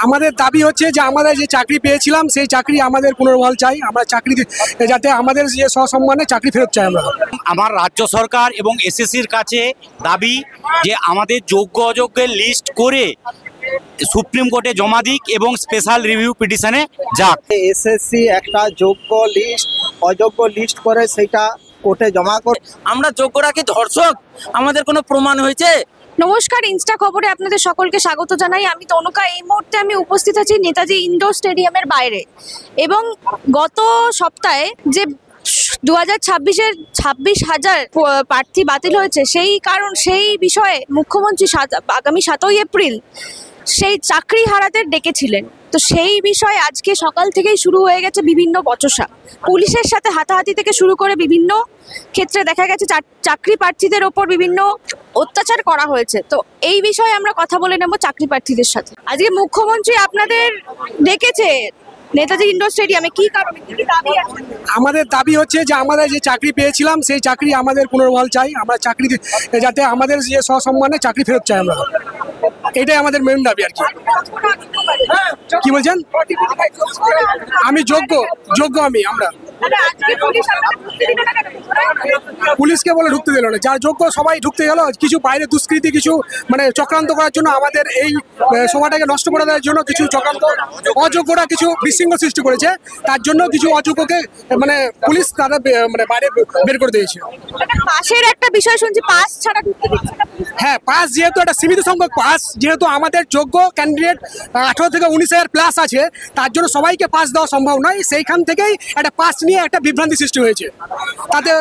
আমাদের দাবি হচ্ছে যে আমরা যে চাকরি পেয়েছিলাম সেই চাকরি আমাদের পুনর্বহাল চাই। আমরা চাকরি যাতে আমাদের যে সসম্মানে চাকরি ফেরত চাই। আমার রাজ্য সরকার এবং এসএসসির কাছে দাবি যে আমাদের যোগ্য অযোগ্যের লিস্ট করে সুপ্রিম কোর্টে জমা দিক এবং স্পেশাল রিভিউ পিটিশনে যাক। এসএসসি একটা যোগ্য লিস্ট অযোগ্য লিস্ট করে সেটা কোর্টে জমা করে। আমরা যোগ্যরা কি ধর্ষক? আমাদের কোনো প্রমাণ হয়েছে? নমস্কার, ইনস্টা খবরে আপনাদের সকলকে স্বাগত জানাই। আমি তনুকা। এই মুহূর্তে আমি উপস্থিত আছি নেতাজি ইন্ডোর স্টেডিয়ামের বাইরে এবং গত সপ্তাহে যে 2026-এর 26,000 প্রার্থী বাতিল হয়েছে সেই বিষয়ে মুখ্যমন্ত্রী আগামী 7ই এপ্রিল সেই চাকরি হারাদের ডেকেছিলেন। তো সেই বিষয়ে আজকে সকাল থেকেই শুরু হয়ে গেছে বিভিন্ন বচসা। পুলিশের সাথে হাতাহাতি থেকে শুরু করে বিভিন্ন ক্ষেত্রে দেখা গেছে চাকরি প্রার্থীদের ওপর বিভিন্ন অত্যাচার করা হয়েছে। তো এই বিষয়ে আমরা কথা বলে নেব চাকরি প্রার্থীদের সাথে। আজকে মুখ্যমন্ত্রী আপনাদের ডেকেছে নেতাজি ইন্ডোর স্টেডিয়ামে, কি কারণে, কি দাবি আছে? আমাদের দাবি হচ্ছে যে আমরা যে চাকরি পেয়েছিলাম সেই চাকরি আমাদের পুনর্বহাল চাই। আমরা চাকরি যাতে আমাদের যে সসম্মানে চাকরি ফেরত চাই। আমরা এটাই আমাদের মেন দাবি আর কি। কি বলছেন? আমি যোগ্য আমরা পুলিশকে বলে ঢুকতে দিল না। যার যোগ্য সবাই ঢুকতে গেল। কিছু বাইরে দুষ্কৃতি কিছু মানে চক্রান্ত করার জন্য, আমাদের এই সভাটাকে নষ্ট করে দেওয়ার জন্য কিছু চক্রান্ত অযোগ্যরা কিছু বিশৃঙ্খলা সৃষ্টি করেছে। তার জন্য কিছু অযোগ্যকে মানে পুলিশ তারা মানে বাইরে বের করে দিয়েছে। পাশের একটা বিষয় শুনছি, পাস ছাড়া ঢুকতে দিচ্ছে না। হ্যাঁ, পাস যেহেতু একটা সীমিত সংখ্যক পাস, যেহেতু আমাদের যোগ্য ক্যান্ডিডেট 18 থেকে 19,000 প্লাস আছে, তার জন্য সবাইকে পাস দেওয়া সম্ভব নয়। সেইখান থেকেই একটা পাস নিয়ে একটা বিভ্রান্তি সৃষ্টি হয়েছে। তাতে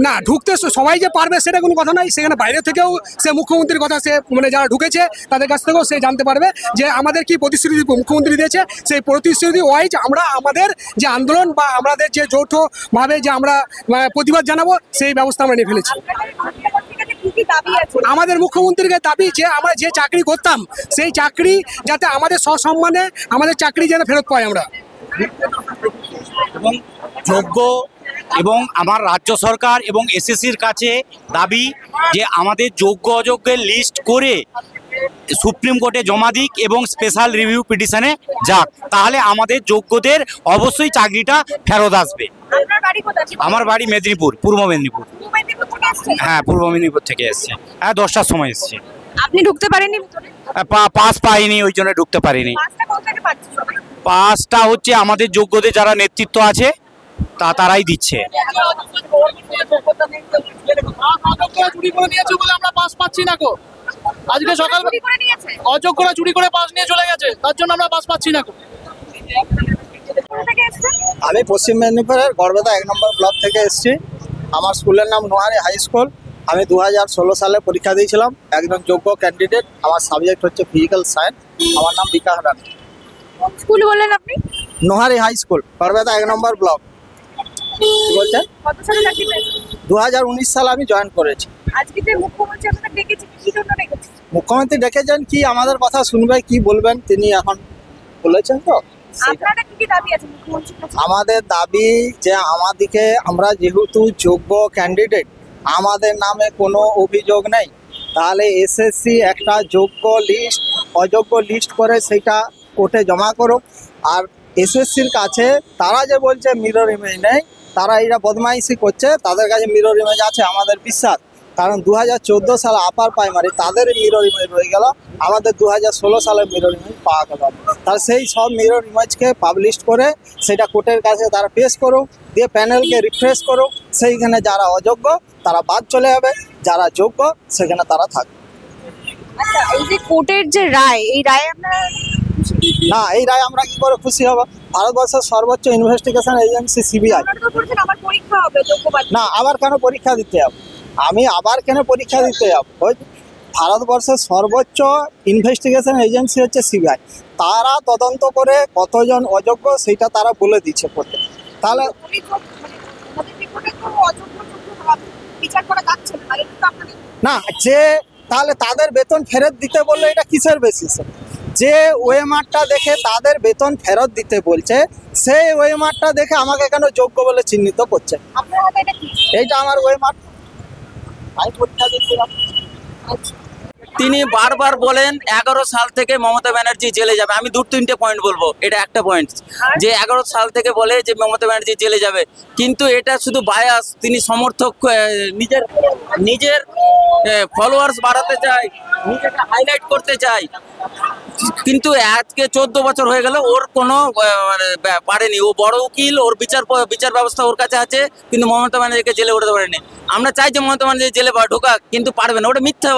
না ঢুকতে সবাই যে পারবে সেটা কোনো কথা নয়। সেখানে বাইরে থেকেও সে মুখ্যমন্ত্রীর কথা সে মানে যারা ঢুকেছে তাদের কাছ থেকেও সে জানতে পারবে যে আমাদের কি প্রতিশ্রুতি মুখ্যমন্ত্রী দিয়েছে। সেই প্রতিশ্রুতি ওয়াইজ আমরা আমাদের যে আন্দোলন বা আমাদের যে যৌথভাবে যে আমরা প্রতিবাদ জানাবো সেই ব্যবস্থা আমরা নিয়ে ফেলেছি। আমাদের মুখ্যমন্ত্রীকে দাবি যে আমরা যে চাকরি করতাম সেই চাকরি যাতে আমাদের সসম্মানে আমাদের চাকরি যেন ফেরত পাই আমরা। এবং যোগ্য এবং আমার রাজ্য সরকার এবং এসএসসির কাছে দাবি যে আমাদের যোগ্য অযোগ্যের লিস্ট করে সুপ্রিম কোর্টে জমা দিক এবং স্পেশাল রিভিউ পিটিশনে যাক। তাহলে আমাদের যোগ্যদের অবশ্যই চাকরিটা ফেরত আসবে। আমার বাড়ি মেদিনীপুর, পূর্ব মেদিনীপুর। হ্যাঁ, পূর্ব মেদিনীপুর থেকে এসছে। হ্যাঁ, 10টার সময় এসছে। আপনি ঢুকতে পারেননি? পাস পাইনি, ওই জন্য ঢুকতে পারিনি। পাসটা হচ্ছে আমাদের যোগ্যদের যারা নেতৃত্ব আছে তারাই দিচ্ছে। আজকে সকাল অযোগ্যরা চুরি করে পাস নিয়ে চলে গেছে, তার জন্য আমরা পাস পাচ্ছি না। আমি পশ্চিম মেদিনীপুরের গড়বেতা 1 নম্বর ব্লক থেকে এসেছি। আমার স্কুলের নাম নোহারি হাই স্কুল। আমি 2016 সালে পরীক্ষা দিয়েছিলাম, একজন যোগ্য ক্যান্ডিডেট। আমার সাবজেক্ট হচ্ছে ফিজিক্যাল সায়েন্স। আমার নাম বিকাশ রানী। স্কুল বললেন আপনি? নোহারি হাই স্কুল, গড়বেতা 1 নম্বর ব্লক। কি বলছেন? 2019 সালে আমি জয়েন করেছি। আজকে যে মুখ্যমন্ত্রী আপনাদের ডেকেছে, কি জন্য ডেকেছে? মুখ্যমন্ত্রী ডেকেছেন কি আমাদের কথা শুনবে, কি বলবেন তিনি এখন বলেছেন। তো আপনাদের কি দাবি আছে মুখ্যমন্ত্রীর কাছে? আমাদের দাবি যে আমাদেরকে, আমরা যেহেতু যোগ্য ক্যান্ডিডেট, আমাদের নামে কোনো অভিযোগ নেই, তাহলে এসএসসি একটা যোগ্য লিস্ট অযোগ্য লিস্ট করে সেটা কোর্টে জমা করুক। আর এসএসসির কাছে তারা যে বলছে মিরর ইমেজ নেই, তারা এরা বদমাইশি করছে। তাদের কাছে মিরর ইমেজ আছে আমাদের বিশ্বাস, কারণ 2014 সালে আপার প্রাইমারি তাদের মিরর ইমেজ রয়ে গেল, আমাদের 2016 সালে মিরর ইমেজ পাওয়া গেল। তার সেই সব মিরর ইমেজকে পাবলিশ করে সেটা কোর্টের কাছে তারা পেশ করুক, দিয়ে প্যানেলকে রিফ্রেশ করুক। সেইখানে যারা অযোগ্য তারা বাদ চলে যাবে, যারা যোগ্য সেখানে তারা থাকবে। আচ্ছা, এই যে কোর্টের যে রায়, এই রায় আপনারা না, এই রায় আমরা কি করে খুশি হব? ভারতবর্ষের সর্বোচ্চ ইনভেস্টিগেশন এজেন্সি সিবিআই। না, আবার কেন পরীক্ষা দিতে যাব? আমি আবার কেন পরীক্ষা দিতে যাব? ভারতবর্ষের সর্বোচ্চ ইনভেস্টিগেশন এজেন্সি হচ্ছে সিবিআই। তারা তদন্ত করে কতজন অযোগ্য সেটা তারা বলে দিচ্ছে করতে। তাহলে না, যে তাহলে তাদের বেতন ফেরত দিতে বললে এটা কিসের বেসিসে? যে ওয়েমারটা দেখে তাদের বেতন ফেরত দিতে বলছে, সেই ওয়েমারটা দেখে আমাকে কেন যোগ্য বলে চিহ্নিত করছে? এইটা আমার ওয়েমার, আমি পরীক্ষা দিচ্ছিলাম। তিনি বারবার বলেন 11 সাল থেকে মমতা ব্যানার্জি জেলে যাবে। আমি 2-3টে পয়েন্ট বলবো, এটা একটা পয়েন্ট যে 11 সাল থেকে বলে যে মমতা ব্যানার্জি জেলে যাবে, কিন্তু এটা শুধু বায়াস। তিনি সমর্থক নিজের নিজের ফলোয়ার্স বাড়াতে চায়, নিজেকে হাইলাইট করতে চায়, কিন্তু আজকে 14 বছর হয়ে গেল ওর কোনো পারেনি। ও বড় উকিল, ওর বিচার ব্যবস্থা ওর কাছে আছে, কিন্তু মমতা ব্যানার্জিকে জেলে উঠাতে পারেনি। আমরা চাই যে মমতা ব্যানার্জি জেলে ঢোকাক, কিন্তু পারবে না, ওটা মিথ্যা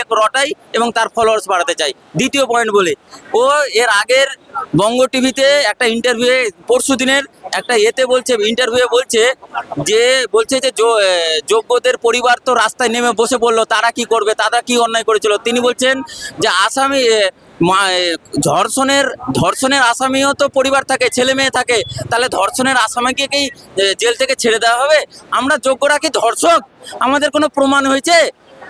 এক রটাই এবং তার ফলোয়ার্স বাড়াতে চাই। দ্বিতীয় পয়েন্ট বলি, ও এর আগের বঙ্গ টিভিতে একটা ইন্টারভিউ, পরশু দিনের একটা ইন্টারভিউ বলছে যে যোগ্যদের পরিবার তো রাস্তায় নেমে বসে পড়লো, তারা কি করবে, তারা কি অন্যায় করেছিল। তিনি বলছেন যে আসামি ধর্ষণের আসামিও তো পরিবার থাকে, ছেলে মেয়ে থাকে, তাহলে ধর্ষণের আসামিকে কি জেল থেকে ছেড়ে দেওয়া হবে? আমরা যোগ্যরা কি ধর্ষক? আমাদের কোনো প্রমাণ হয়েছে?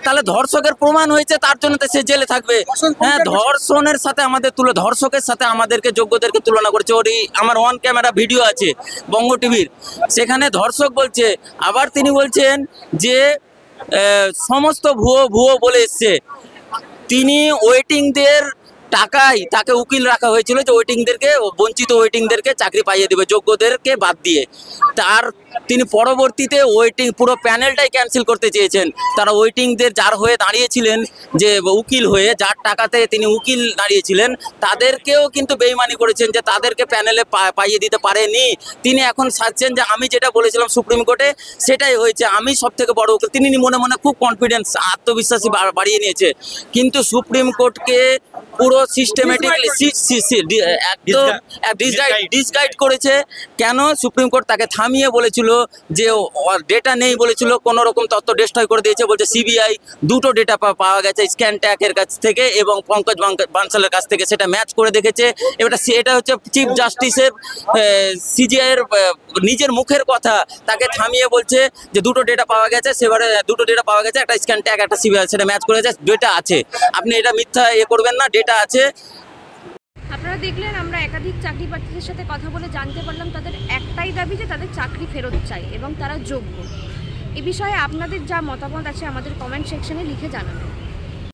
তাহলে ধর্ষকের প্রমাণ হয়েছে, তার জন্য তো সে জেলে থাকবে। হ্যাঁ, ধর্ষণের সাথে ধর্ষকের সাথে আমাদেরকে যোগ্যদেরকে তুলনা করেছে। ওরই আমার অন ক্যামেরা ভিডিও আছে বঙ্গ টিভির, সেখানে ধর্ষক বলছে। আবার তিনি বলছেন যে সমস্ত ভুয়ো বলে এসছে। তিনি ওয়েটিংদের টাকায় তাকে উকিল রাখা হয়েছিল যে বঞ্চিত ওয়েটিংদেরকে চাকরি পাইয়ে দেবে, যোগ্যদেরকে বাদ দিয়ে। তিনি পরবর্তীতে পুরো প্যানেলটাই ক্যান্সেল করতে চেয়েছেন। তারা ওয়েটিংদের যার হয়ে দাঁড়িয়েছিলেন, যে উকিল হয়ে, যার টাকাতে তিনি উকিল দাঁড়িয়েছিলেন, তাদেরকেও কিন্তু বেইমানি করেছেন, যে তাদেরকে প্যানেলে পাইয়ে দিতে পারেনি। তিনি এখন চাচ্ছেন যে আমি যেটা বলেছিলাম সুপ্রিম কোর্টে সেটাই হয়েছে, আমি সব থেকে বড় উকিল। তিনি মনে মনে খুব কনফিডেন্স, আত্মবিশ্বাসী বাড়িয়ে নিয়েছে, কিন্তু সুপ্রিম কোর্টকে পুরো সিস্টেমেটিকলি একদম ডিসগাইড করেছে। কেন? সুপ্রিম কোর্ট তাকে থামিয়ে বলেছিল যে ডেটা নেই, বলেছিল কোনো রকম তথ্য ডিস্ট্রয় করে দিয়েছে। বলছে সিবিআই 2টো ডেটা পাওয়া গেছে, স্ক্যানট্যাকের কাছ থেকে এবং পঙ্কজ বানসালের কাছ থেকে, সেটা ম্যাচ করে দেখেছে। এটা হচ্ছে চিফ জাস্টিসের সিজিআইয়ের নিজের মুখের কথা, তাকে থামিয়ে বলছে যে 2টো ডেটা পাওয়া গেছে, সেবারে 2টো ডেটা পাওয়া গেছে, একটা স্ক্যানট্যাক, একটা সিবিআই, সেটা ম্যাচ করে গেছে, ডেটা আছে, আপনি এটা মিথ্যা করবেন না, ডেটা আছে। আপনারা দেখলেন, আমরা একাধিক চাকরি প্রার্থীদের সাথে কথা বলে জানতে পারলাম তাদের একটাই দাবি যে তাদের চাকরি ফেরত চাই এবং তারা যোগ্য। এ বিষয়ে আপনাদের যা মতামত আছে আমাদের কমেন্ট সেকশনে লিখে জানাবেন।